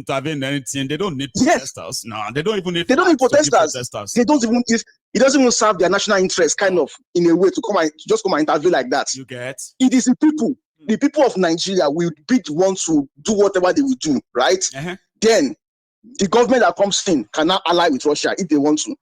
intervene in anything. They don't need Yes. protesters. No, they don't even need. They don't need flags to give protesters. They don't even. It doesn't even serve their national interest, kind of, in a way, to just come and intervene like that. You get? It is the people. The people of Nigeria will be the ones to do whatever they will do, right? Then the government that comes in cannot ally with Russia if they want to.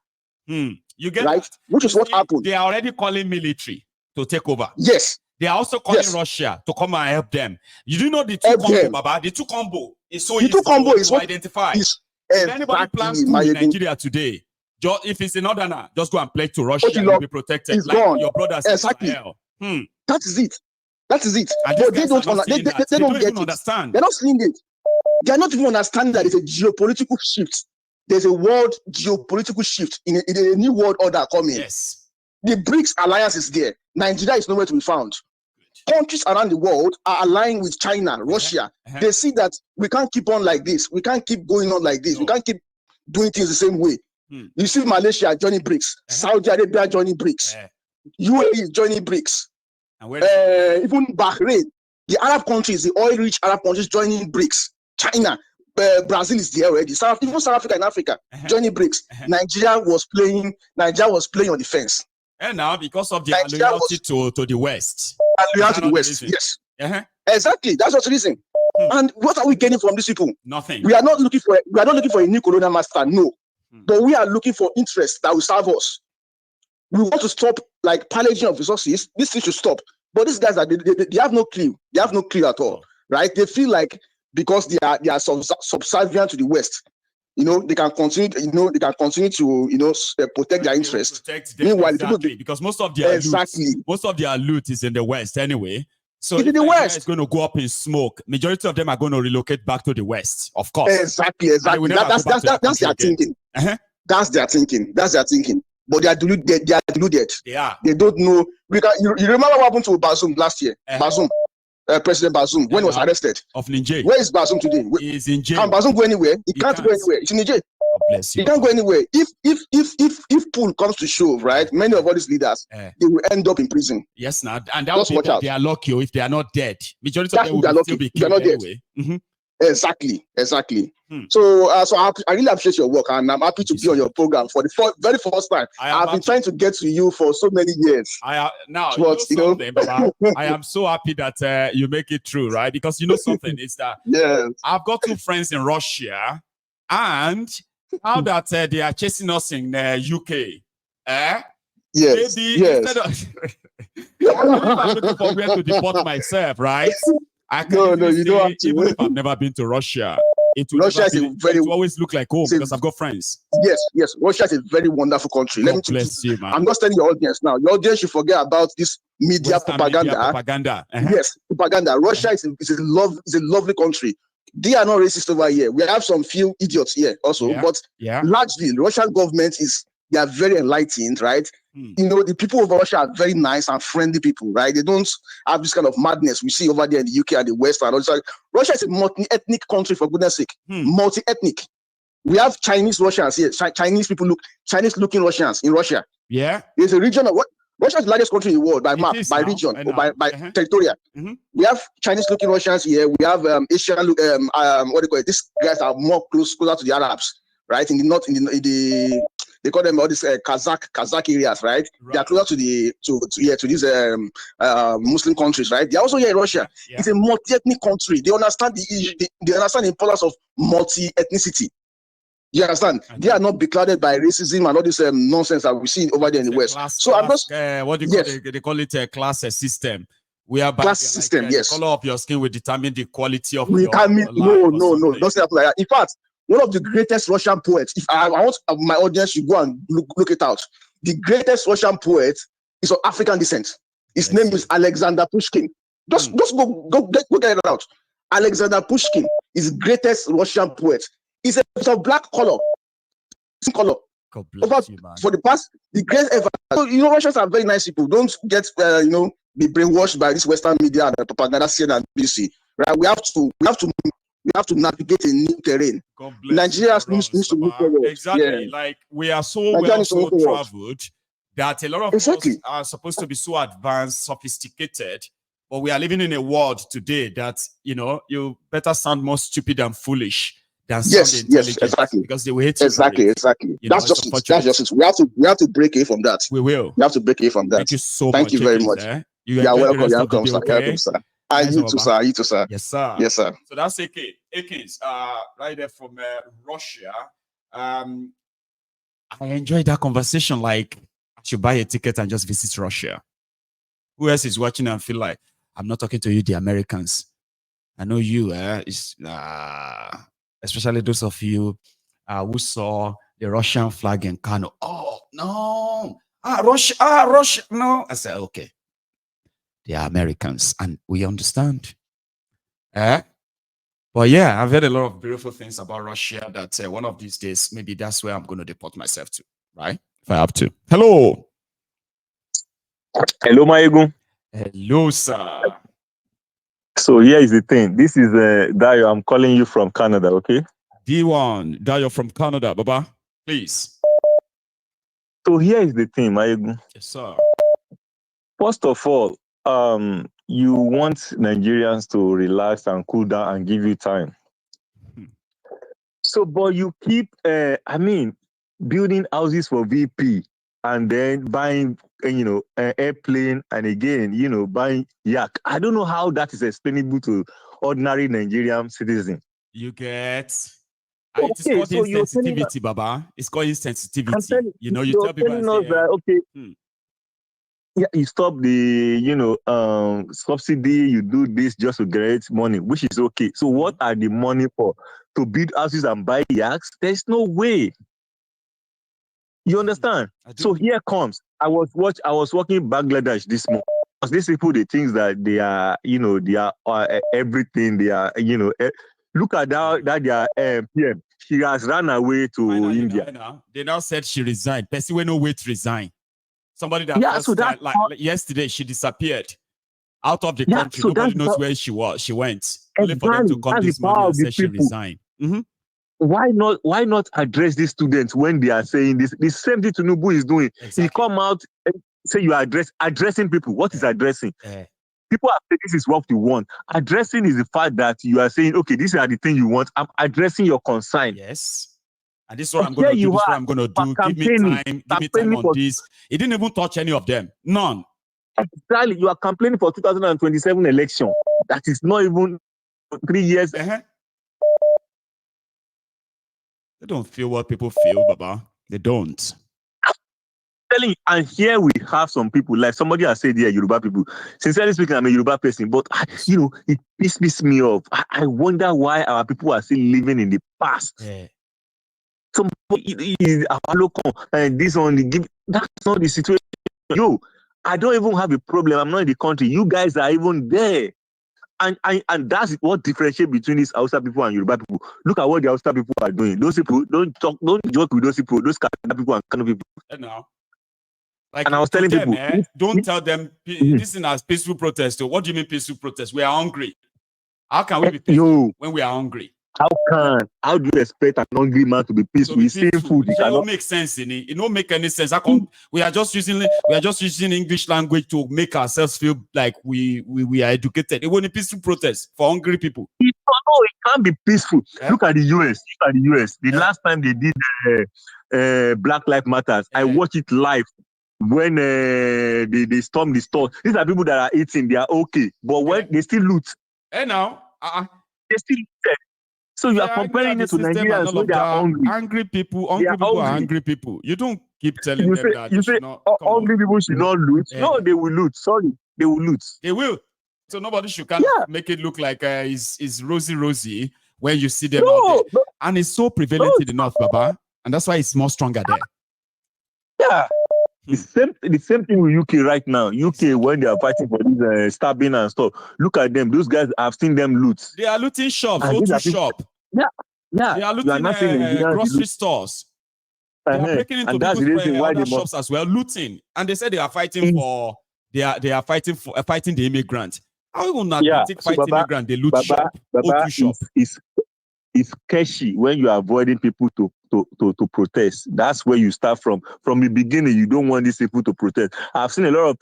You get right? that? Which is what happened. They are already calling military to take over. Yes. They are also calling Russia to come and help them. You do know the two combo, Baba? The two combo is so easy to identify. If anybody plans to in Nigeria today, just, if it's a northerner, just go and play to Russia. You'll be protected. It's like gone. Your brothers. Exactly. That is it. That is it. And but they don't get understand. They're not seeing it. They are not even understanding that it's a geopolitical shift. There's a world geopolitical shift in a new world order coming. Yes. The BRICS alliance is there. Nigeria is nowhere to be found. Countries around the world are aligning with China, Russia. They see that we can't keep on like this. We can't keep going on like this. No. We can't keep doing things the same way. You see Malaysia joining BRICS, Saudi Arabia joining BRICS, UAE joining BRICS, even Bahrain, the Arab countries, the oil-rich Arab countries joining BRICS, China, Brazil is there already. Even South Africa and Africa joining BRICS. Nigeria was playing on the fence. And now, because of the loyalty to the West. Loyalty to the West, yes. Exactly. That's what's the reason. And what are we getting from these people? Nothing. We are not looking for a new colonial master, no. But we are looking for interests that will serve us. We want to stop like pillaging of resources. This thing should stop. But these guys they have no clue. They have no clue at all. Right? They feel like because they are subservient to the West, they can continue. To protect their interests. Meanwhile, because most of their loot is in the West anyway. So if the West is going to go up in smoke, majority of them are going to relocate back to the West, of course. Exactly. That's their thinking. That's their thinking. But they are deluded. They are. They don't know. You remember what happened to Bazoum last year? Bazoum. President Bazoum, when he was arrested. Of Niger. Where is Bazoum today? He is in jail. Can Bazoum go anywhere? He can't go anywhere. It's in Niger. Bless you. He can't go anywhere. If pull comes to shove, right? Many of all these leaders, they will end up in prison. Yes, now and that would be they are lucky if they are not dead. Majority of them will still be killed anyway. Exactly. So I really appreciate your work, and I'm happy to be on your program for the very first time. I've been trying to get to you for so many years. I am so happy that you make it true, right? Because something is that I've got 2 friends in Russia, and now that they are chasing us in UK, yes. Instead of I'm looking for where to deport myself, right? I can you don't have to. Even if I've never been to Russia, it will always look like home because I've got friends. Yes. Russia is a very wonderful country. God bless you, man. I'm not telling your audience now. Your audience should forget about this media propaganda. Yes, propaganda. Russia is a lovely country. They are not racist over here. We have some few idiots here also, but largely the Russian government they are very enlightened, right? The people of Russia are very nice and friendly people, right? They don't have this kind of madness we see over there in the UK and the West and all this. Russia is a multi-ethnic country, for goodness sake. Multi-ethnic. We have Chinese Russians here. Chinese-looking Russians in Russia. Yeah. There's a region of what? Russia is the largest country in the world by map, by region, or by territorial. We have Chinese-looking Russians here. We have Asian, what do you call it? These guys are more closer to the Arabs, right? In the north, they call them all these Kazakh areas, right? They are closer to these Muslim countries, right? They are also here in Russia. It's a multi-ethnic country. They understand they understand the importance of multi-ethnicity. You understand? They are not beclouded by racism and all this nonsense that we see over there in the West. I'm just what do you call it? They call it a class system. We are class system. Yes. The color of your skin will determine the quality of your life. No. Don't say that like that. In fact, one of the greatest Russian poets, if I want my audience to go and look it out, the greatest Russian poet is of African descent. His name is Alexander Pushkin. Just go get it out. Alexander Pushkin is the greatest Russian poet. He's of black color. God bless you, man. For the greatest ever. So, Russians are very nice people. Don't get be brainwashed by this Western media and the propaganda CNN and BBC. Right? We have to navigate a new terrain. Nigeria needs to move forward. Exactly. Yeah. Like we are so traveled that a lot of us are supposed to be so advanced, sophisticated, but we are living in a world today that you better sound more stupid and foolish than sound intelligence. Exactly. Because they will hate exactly. You That's just it. That's just it. We have to break away from that. We will. We have to break away from that. Thank you so much. Thank you very much. You are welcome. You're welcome, sir. Okay? Welcome, sir. And you too, sir. You too, sir. Yes, sir. Yes, sir. So that's Akins, right there from Russia. I enjoyed that conversation. Like, I should buy a ticket and just visit Russia. Who else is watching and feel like, I'm not talking to you, the Americans. I know you, especially those of you who saw the Russian flag in Kano. Oh, no. Russia. No. I said, okay. They are Americans, and we understand. But yeah, I've heard a lot of beautiful things about Russia that one of these days, maybe that's where I'm going to deport myself to, right? If I have to. Hello. Hello, Maegun. Hello, sir. So here is the thing. This is Dayo. I'm calling you from Canada, okay? D1, Dayo from Canada, Baba. Please. So here is the thing, Maegun. Yes, sir. First of all, you want Nigerians to relax and cool down and give you time. So, but you keep, building houses for VP and then buying, an airplane and again, buying yak. I don't know how that is explainable to ordinary Nigerian citizen. You get... it is called insensitivity, Baba. It's called insensitivity. You tell people that, yeah, you stop the, subsidy, you do this just to get money, which is okay. So what are the money for? To build houses and buy yaks? There's no way. You understand? So here comes. I was working Bangladesh this morning. Because these people, they think that they are, they are everything. They are, look at that their PM. She has run away to India. They now said she resigned. Person will no way to resign. Somebody that like yesterday she disappeared out of the country. So nobody knows where she was. She went. Only for them to come this morning and say she resigned. Why not address these students when they are saying this? The same thing Tinubu is doing. Exactly. He come out and say you are addressing people. What is addressing? People are saying this is what you want. Addressing is the fact that you are saying, okay, these are the things you want. I'm addressing your concern. Yes. And this is what I'm going to do. This is what I'm going to do. Give me time on this. It didn't even touch any of them. None. Exactly. You are complaining for 2027 election. That is not even 3 years. They don't feel what people feel, Baba. They don't. I'm telling you, and here we have some people, like somebody has said here, Yoruba people. Sincerely speaking, I'm a Yoruba person, but it pisses me off. I wonder why our people are still living in the past. Somebody is our local, and this only give. That's not the situation. I don't even have a problem. I'm not in the country. You guys are even there. And that's what differentiates between these Hausa people and Yoruba people. Look at what the Hausa people are doing. Those people don't joke with those people, those Canada people and Kano people. And I was telling them, people, don't tell them this is a peaceful protest. What do you mean peaceful protest? We are hungry. How can we be peaceful when we are hungry? How do you expect an hungry man to be peaceful? He's seeing food. It don't make sense in it. It don't make any sense. We are just using English language to make ourselves feel like we are educated. It won't be peaceful protest for hungry people. It can't be peaceful. Look at the US. The last time they did Black Lives Matter, I watched it live. When they storm the store, these are people that are eating. They are okay, but when they still loot. They still loot. So you are comparing it to Nigerians when they are hungry. Angry people are angry people. You don't keep telling them that you say hungry people should not loot. No, they will loot. Sorry, they will loot. They will. So nobody should make it look like it's rosy when you see them out there. And it's so prevalent in the North, Baba. And that's why it's more stronger there. Yeah. The same thing with UK right now. UK, when they are fighting for this stabbing and stuff, look at them. Those guys, I've seen them loot. They are looting shops, shop. Yeah. They are looting grocery stores. They are breaking into people's other shops as well, looting. And they said they are fighting they are fighting the immigrant. How will not fighting immigrant? They loot shop. it's sketchy when you are avoiding people to protest. That's where you start from. From the beginning, you don't want these people to protest. I've seen a lot of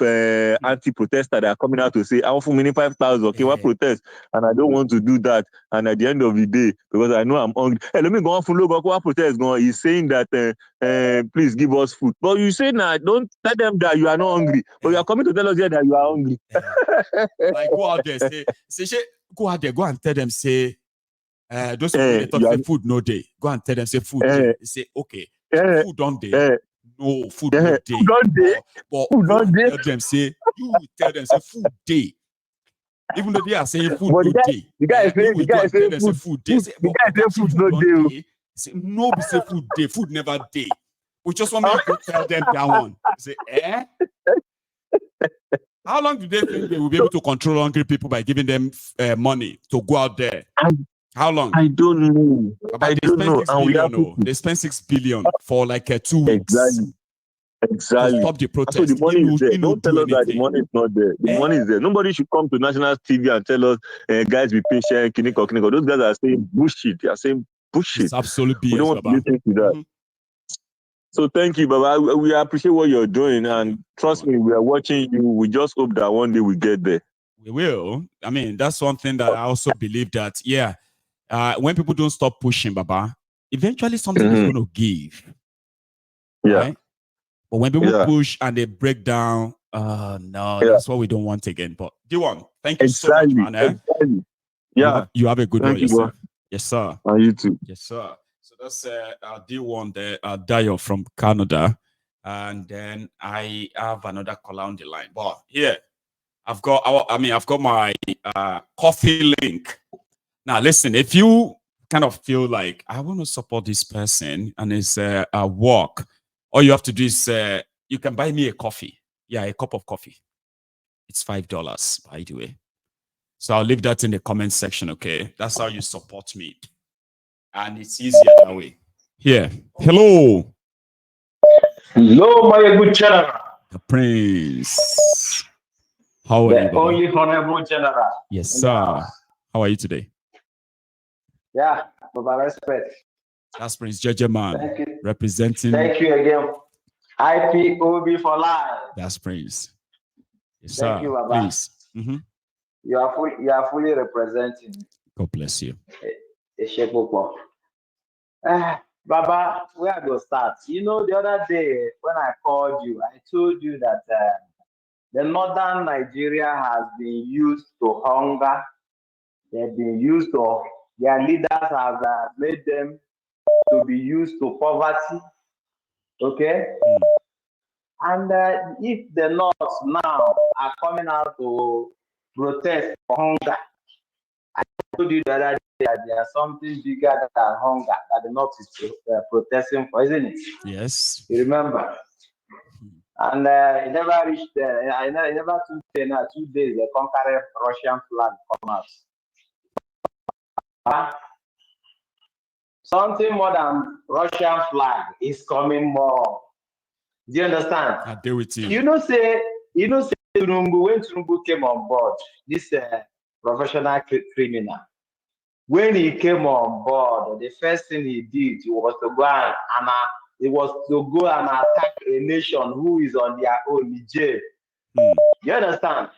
anti-protesters that are coming out to say, I want for me 5,000, okay, what protest? And I don't want to do that. And at the end of the day, because I know I'm hungry, hey, let me go on for logo, what protest? He's saying that, please give us food. But you say, nah, don't tell them that you are not hungry. But you are coming to tell us here that you are hungry. Like, go out there, say, go out there, go and tell them, say, those people they talk say food no day. Go and tell them say food day. They say okay, food on day. No food no day. But go and tell them say food day. Even though they are saying food no day. The guy say food day. Say, the guy say food no day. Say no, be say food day. Food never day. We just want me to tell them that one. Say How long do they think they will be able to control hungry people by giving them money to go out there? How long? I don't know. They spend 6 billion for like 2 weeks. Exactly. To stop the protest. So the money is there. Don't tell us that the money is not there. The money is there. Nobody should come to national TV and tell us, guys, be patient, kiniko. Those guys are saying bullshit. They are saying bullshit. It's absolute BS, we don't want to listen to that. So thank you, Baba. We appreciate what you're doing. And trust me, we are watching you. We just hope that one day we get there. We will. I mean, that's one thing that I also believe that, when people don't stop pushing, Baba, eventually something is going to give. Yeah. Right? But when people push and they break down, that's what we don't want again. But D1, thank you so much, man. Exactly. Yeah. You have a good one yourself. Yes, sir. And you too. Yes, sir. So that's D1 there, Dio from Canada. And then I have another caller on the line. But here, I've got my coffee link. Now, listen, if you kind of feel like I want to support this person and his work, all you have to do is you can buy me a coffee. Yeah, a cup of coffee. It's $5, by the way. So I'll leave that in the comment section, okay? That's how you support me. And it's easier that way. Here. Hello. Hello, my good general. The Prince. How are you? The only honorable general. Yes, sir. How are you today? Yeah, Baba, respect. That's Prince Jeje Man. Thank you. Representing. Thank you again. IPOB for life. That's Prince. Yes, Thank sir. you, Baba. Please. You are fully representing. God bless you. Baba, where I go start? You know, the other day when I called you, I told you that the northern Nigeria has been used to hunger. They've been used to, their leaders have made them to be used to poverty. Okay? And if the North now are coming out to protest for hunger, I told you the other day that there's something bigger than hunger that the North is protesting for, isn't it? Yes. You remember? And it never reached there. I never took 2 days, the conqueror Russian flag come out. Something more than Russian flag is coming more. Do you understand? I deal with you. You know, say Tinubu, when Tinubu came on board, this professional criminal, when he came on board, the first thing he did was to go and attack a nation who is on their own, Niger. You understand?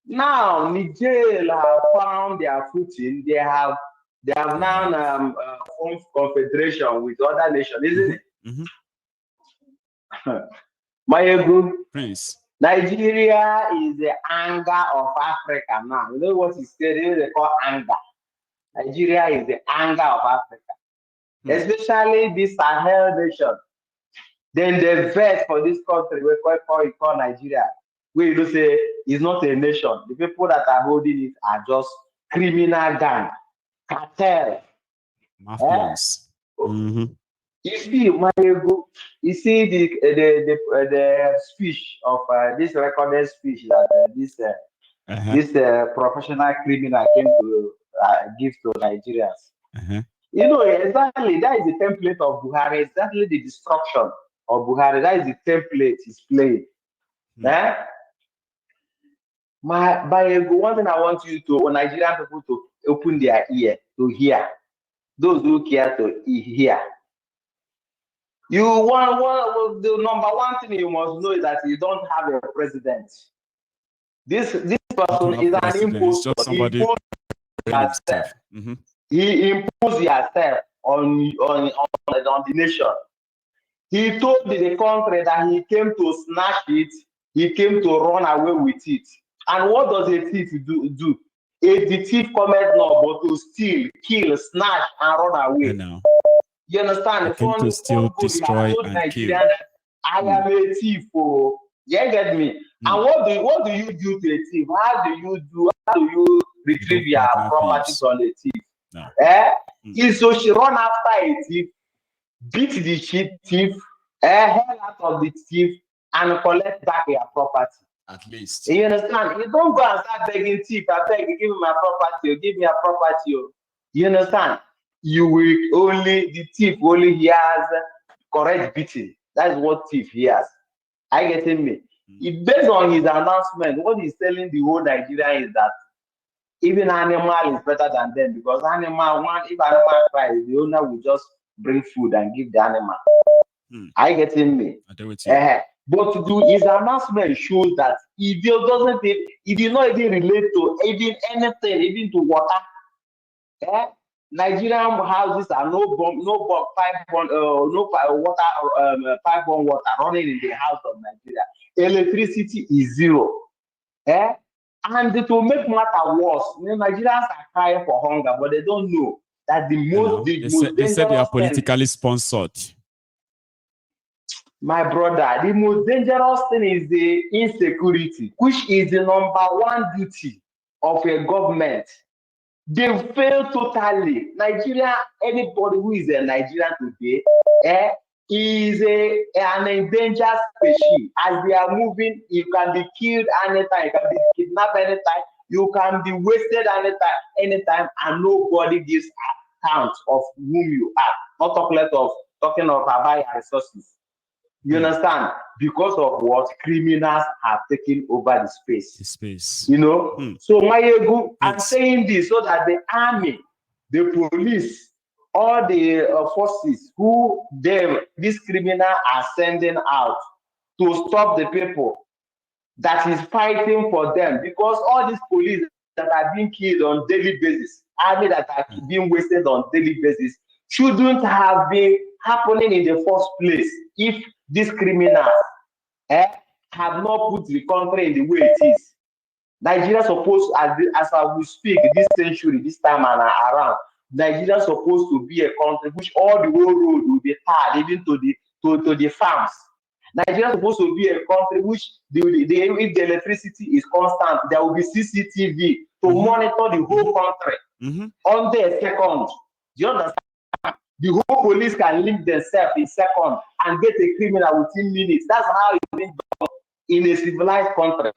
Now Niger have found their footing. They have now formed confederation with other nations, isn't it? My group, Prince. Nigeria is the anger of Africa now. You know what he said? They call anger. Nigeria is the anger of Africa, especially this Sahel nation. Then the vet for this country, we call Nigeria, where you say it's not a nation. The people that are holding it are just criminal gang, cartel, mafias. You see, the speech of this recorded speech that this professional criminal came to give to Nigerians. You know, exactly, that is the template of Buhari, exactly the destruction of Buhari. That is the template he's playing. One thing I want you to, Nigerian people, to open their ear to hear. those who care to hear. The number one thing you must know is that you don't have a president. This person is an imposter. He imposed yourself on the nation. He told the country that he came to snatch it, he came to run away with it. And what does a thief do? The thief commits not but to steal, kill, snatch, and run away. You understand? To steal, destroy, and kill. I am a thief. Oh, you get me? And what do you do to a thief? How do you retrieve your property from a thief? No. So she run after a thief, beat the thief, hell out of the thief, and collect back your property. At least. You understand? You don't go and start begging thief. I beg you, give me my property, or give me a property. You understand? The thief only hears correct beating. That's what thief hears. I get me. Based on his announcement, what he's telling the whole Nigeria is that even animal is better than them, because if animal cries, the owner will just bring food and give the animal. I get me. I do with you. But his announcement shows that he did not even relate to even anything, even to water. Nigerian houses are no pipe-borne water running in the house of Nigeria. Electricity is zero. And to make matter worse, Nigerians are crying for hunger, but they don't know that they said they are politically sponsored. My brother, the most dangerous thing is the insecurity, which is the number one duty of a government. They fail totally. Nigeria, anybody who is a Nigerian today, is an endangered species. As they are moving, you can be killed anytime, you can be kidnapped anytime, you can be wasted anytime, and nobody gives account of whom you are. Not talking of our resources. You understand? Because of what criminals have taken over the space. You know? So Mayegu, I'm saying this so that the army, the police, all the forces who these criminals are sending out to stop the people that is fighting for them, because all these police that are being killed on daily basis, army that are being wasted on daily basis, shouldn't have been happening in the first place if these criminals have not put the country in the way it is. Nigeria supposed, as I will speak, this century, this time and around, Nigeria supposed to be a country which all the whole road will be tarred, even to the farms. Nigeria supposed to be a country which if the electricity is constant, there will be CCTV to monitor the whole country under a second. Do you understand? The whole police can link themselves in seconds and get a criminal within minutes. That's how it's been done in a civilized country.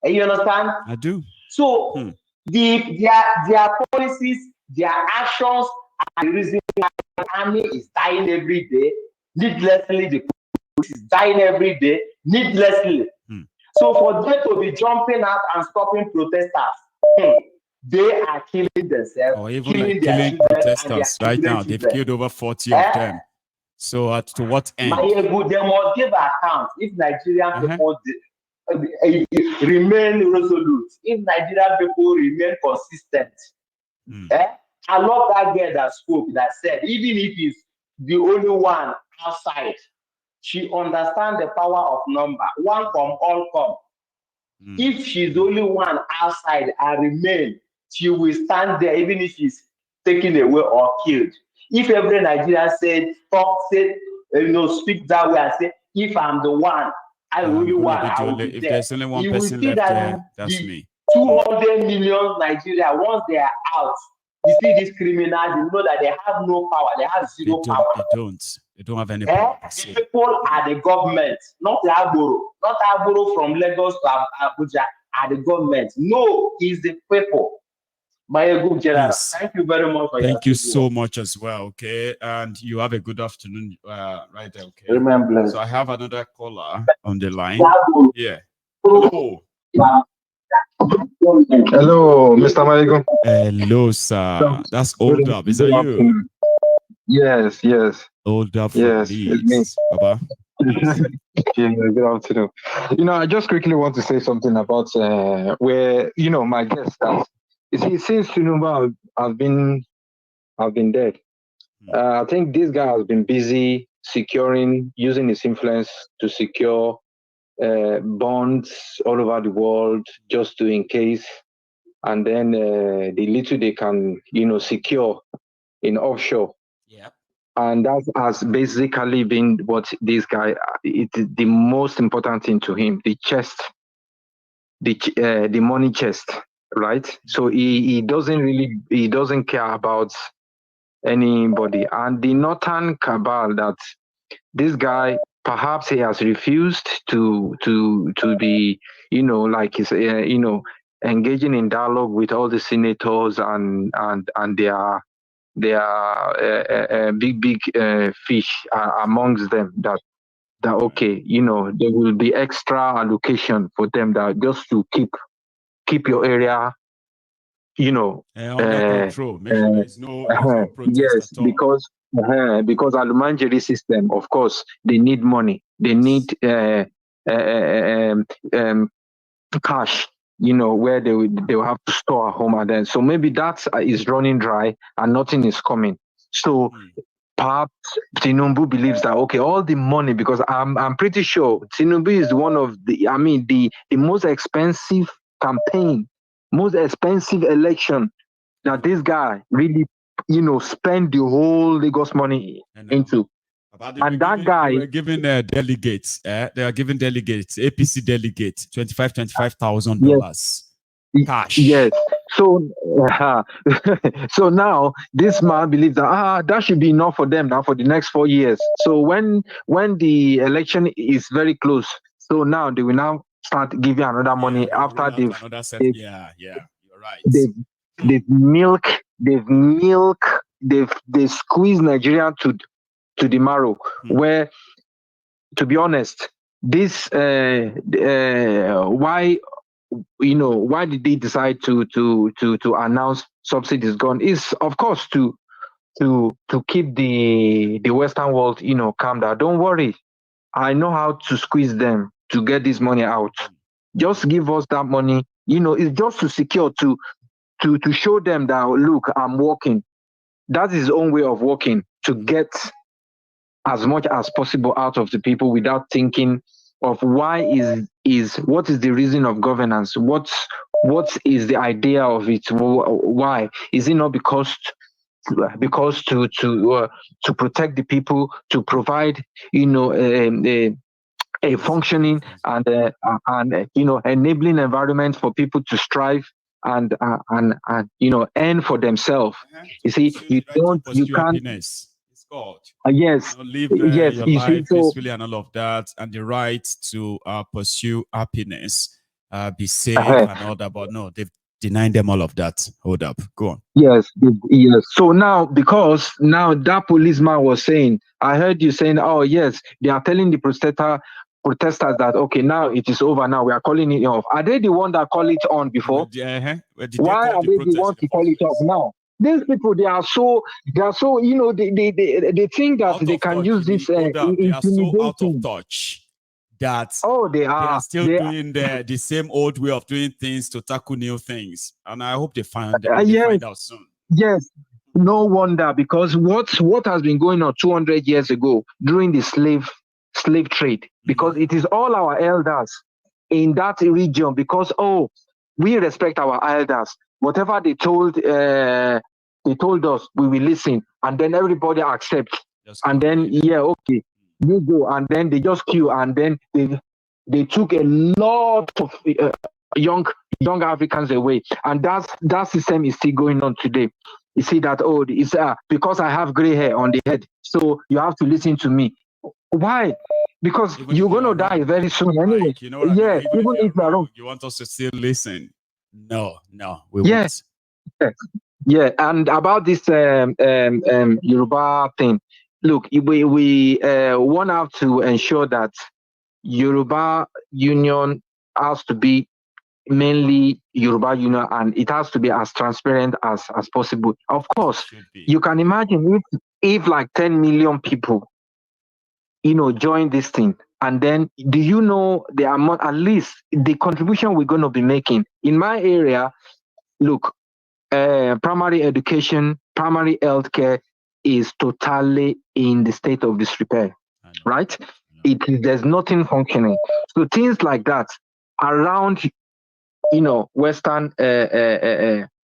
And you understand? I do. So their policies, their actions are the reason why the army is dying every day. Needlessly, the police is dying every day. Needlessly. So for them to be jumping out and stopping protesters, they are killing themselves, or even killing protesters right now. They've killed over 40 of them. So to what end? They must give account if Nigerian people remain resolute, if Nigerian people remain consistent. I love that girl that spoke, that said, even if it's the only one outside, she understands the power of number. One come, all come. If she's the only one outside and remain, she will stand there even if she's taken away or killed. If every Nigerian speak that way and say, if I'm the one, I will one, I will be if there. There's only one person left there, that's me. 200 million Nigeria, once they are out, you see these criminals, you know that they have no power, they have zero power. They don't have any power. The people are the government, not Agboro. Not Agboro from Lagos to Abuja are the government. No, it's the people. My good general, thank you very much. Thank you so much as well. Okay, and you have a good afternoon right there. Okay. Remember. So I have another caller on the line. Yeah. Hello. Hello, Mr. Maligo. Hello, sir. That's old up. Is that you? Yes. Old up from Yes, it's me. Leeds, Baba. Yeah, good afternoon. I just quickly want to say something about where my guest has. You see, since Tinubu have been dead, I think this guy has been busy using his influence to secure bonds all over the world, just to in case, and then the little they can secure in offshore. Yeah. And that has basically been what this guy, the most important thing to him, the money chest, right? So he doesn't care about anybody. And the northern cabal, that this guy, perhaps he has refused to be, like he's, engaging in dialogue with all the senators and their big fish amongst them, that okay, there will be extra allocation for them, that just to keep your area, under control. Make sure there's no protest yes, at all. because Alumanjeri system, of course, they need money. They need cash, where they will have to store at home, and then so maybe that is running dry and nothing is coming. So perhaps Tinubu believes that, okay, all the money, because I'm pretty sure Tinubu is one of the most expensive campaign, most expensive election that this guy really spend the whole Lagos money into. And that guy, they were giving delegates. They are giving delegates, APC delegates, $25,000 cash. Yes. So, so now this man believes that that should be enough for them now for the next 4 years. So when the election is very close, so now they will now start giving another money after they've You're right. They've squeezed Nigeria to the marrow, where, to be honest, this why did they decide to announce subsidies gone, is of course to keep the Western world calm down. Don't worry, I know how to squeeze them to get this money out. Just give us that money. It's just to secure, to show them that, look, I'm working. That is his own way of working, to get as much as possible out of the people without thinking of what is the reason of governance, what is the idea of it, why is it not because to protect the people, to provide a functioning and enabling environment for people to strive and earn for themselves. You see, you can't. Happiness. It's God. Yes, live yes, your life peacefully and all of that, and the right to pursue happiness, be safe and all that. But no, they've denied them all of that. Hold up, go on. Yes. So now, because now that policeman was saying, I heard you saying, oh yes, they are telling the protesters that, okay, now it is over. Now we are calling it off. Are they the one that call it on before? Why are they the ones to call it off now? These people, they are so they think that they can use this intimidation. They are so out of touch that they are still doing the same old way of doing things to tackle new things. And I hope they find out soon. Yes. No wonder, because what has been going on 200 years ago during the slave trade, because it is all our elders in that region, because we respect our elders. Whatever they told us, we will listen, and then everybody accepts. And then okay, you go, and then they just queue, and then they took a lot of young Africans away, and that system is still going on today. You see that, it's because I have gray hair on the head, so you have to listen to me. Why? Because you're gonna die very soon anyway. Like, even if you're wrong, you want us to still listen? No, we won't. Yeah, and about this Yoruba thing, look, we want to have to ensure that Yoruba Union has to be mainly Yoruba Union, and it has to be as transparent as possible. Of course, you can imagine if like 10 million people, join this thing, and then do you know the amount, at least the contribution we're going to be making in my area? Look, primary education, primary healthcare is totally in the state of disrepair, right? There's nothing functioning. So things like that around, Western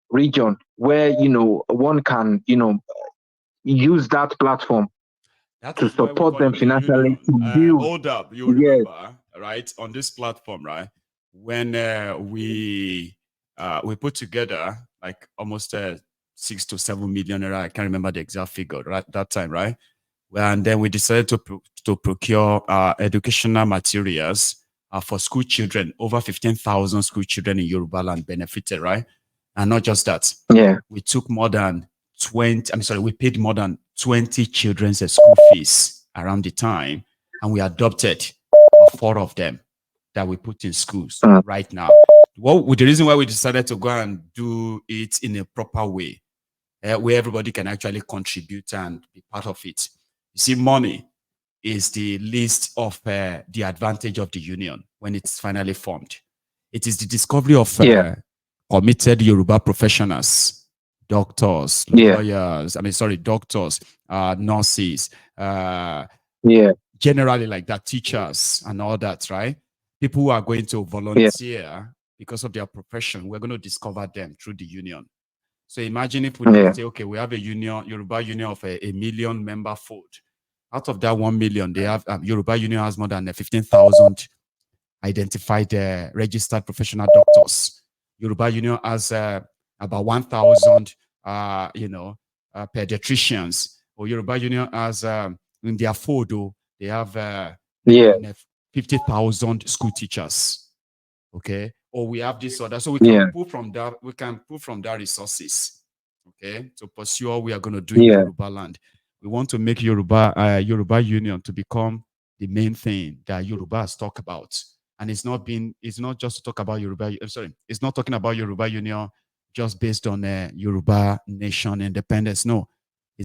region, where one can, use that platform to support them financially to build. Hold up, you remember, right? On this platform, right? When we put together like almost 6 to 7 million, I can't remember the exact figure right that time, right? And then we decided to procure educational materials for school children. Over 15,000 school children in Yoruba land benefited, right? And not just that. Yeah. We took more than 20, we paid more than 20 children's school fees around the time. And we adopted 4 of them that we put in schools right now. The reason why we decided to go and do it in a proper way, where everybody can actually contribute and be part of it. You see, money is the least of the advantage of the union when it's finally formed. It is the discovery of committed Yoruba professionals, doctors, lawyers, doctors, nurses, generally like that, teachers and all that, right? People who are going to volunteer because of their profession, we're going to discover them through the union. So imagine if we say, okay, we have a union, Yoruba Union of a million member fold. Out of that 1 million, they have Yoruba Union has more than 15,000 identified registered professional doctors. Yoruba Union has about 1,000, pediatricians. Or Yoruba Union has in their fold, they have 50,000 school teachers. Okay, or we have this other, so we can pull from that. We can pull from that resources. Okay, to pursue what we are going to do in Yoruba land. We want to make Yoruba Union to become the main thing that Yoruba has talked about, and it's not just to talk about Yoruba. It's not talking about Yoruba Union just based on Yoruba nation independence. No,